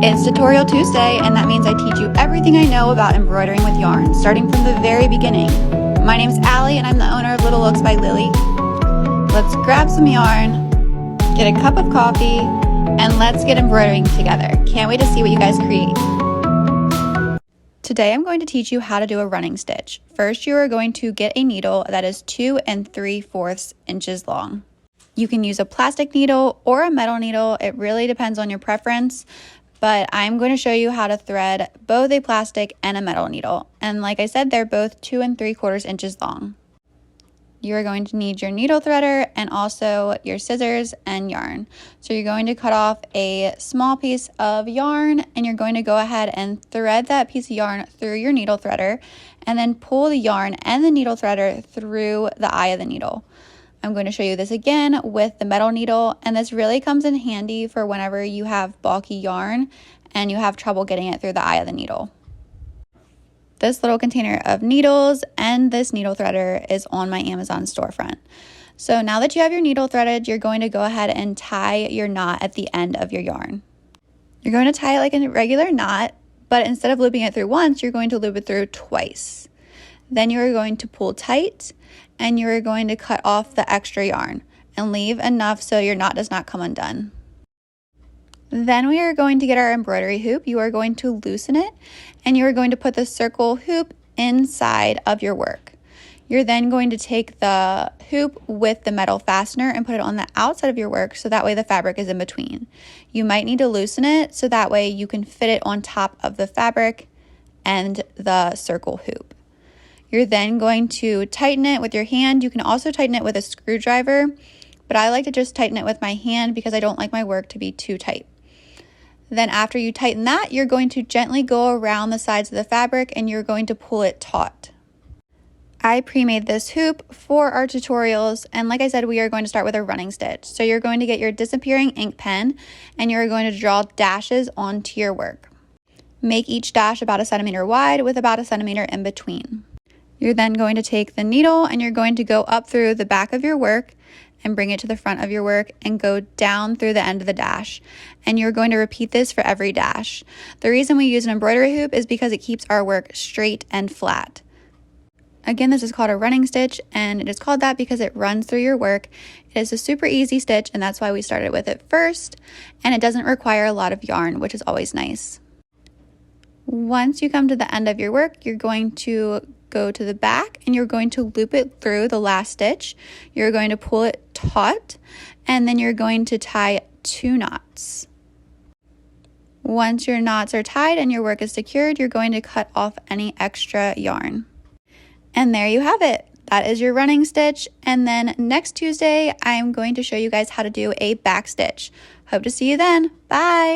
It's Tutorial Tuesday, and that means I teach you everything I know about embroidering with yarn, starting from the very beginning. My name's Alli, and I'm the owner of Little Looks by Lilly. Let's grab some yarn, get a cup of coffee, and let's get embroidering together. Can't wait to see what you guys create. Today I'm going to teach you how to do a running stitch. First, you are going to get a needle that is 2 3/4 inches long. You can use a plastic needle or a metal needle. It really depends on your preference, but I'm going to show you how to thread both a plastic and a metal needle. And like I said, they're both 2 3/4 inches long. You are going to need your needle threader and also your scissors and yarn. So you're going to cut off a small piece of yarn and you're going to go ahead and thread that piece of yarn through your needle threader and then pull the yarn and the needle threader through the eye of the needle. I'm going to show you this again with the metal needle, and this really comes in handy for whenever you have bulky yarn and you have trouble getting it through the eye of the needle. This little container of needles and this needle threader is on my Amazon storefront. So now that you have your needle threaded, you're going to go ahead and tie your knot at the end of your yarn. You're going to tie it like a regular knot, but instead of looping it through once, you're going to loop it through twice. Then you're going to pull tight and you're going to cut off the extra yarn and leave enough so your knot does not come undone. Then we are going to get our embroidery hoop. You are going to loosen it and you are going to put the circle hoop inside of your work. You're then going to take the hoop with the metal fastener and put it on the outside of your work so that way the fabric is in between. You might need to loosen it so that way you can fit it on top of the fabric and the circle hoop. You're then going to tighten it with your hand. You can also tighten it with a screwdriver, but I like to just tighten it with my hand because I don't like my work to be too tight. Then after you tighten that, you're going to gently go around the sides of the fabric and you're going to pull it taut. I pre-made this hoop for our tutorials, and like I said, we are going to start with a running stitch. So you're going to get your disappearing ink pen and you're going to draw dashes onto your work. Make each dash about 1 centimeter wide with about 1 centimeter in between. You're then going to take the needle and you're going to go up through the back of your work and bring it to the front of your work and go down through the end of the dash. And you're going to repeat this for every dash. The reason we use an embroidery hoop is because it keeps our work straight and flat. Again, this is called a running stitch, and it is called that because it runs through your work. It is a super easy stitch, and that's why we started with it first, and it doesn't require a lot of yarn, which is always nice. Once you come to the end of your work, you're going to go to the back and you're going to loop it through the last stitch. You're going to pull it taut and then you're going to tie 2 knots. Once your knots are tied and your work is secured, you're going to cut off any extra yarn. And there you have it. That is your running stitch. And then next Tuesday, I'm going to show you guys how to do a back stitch. Hope to see you then. Bye.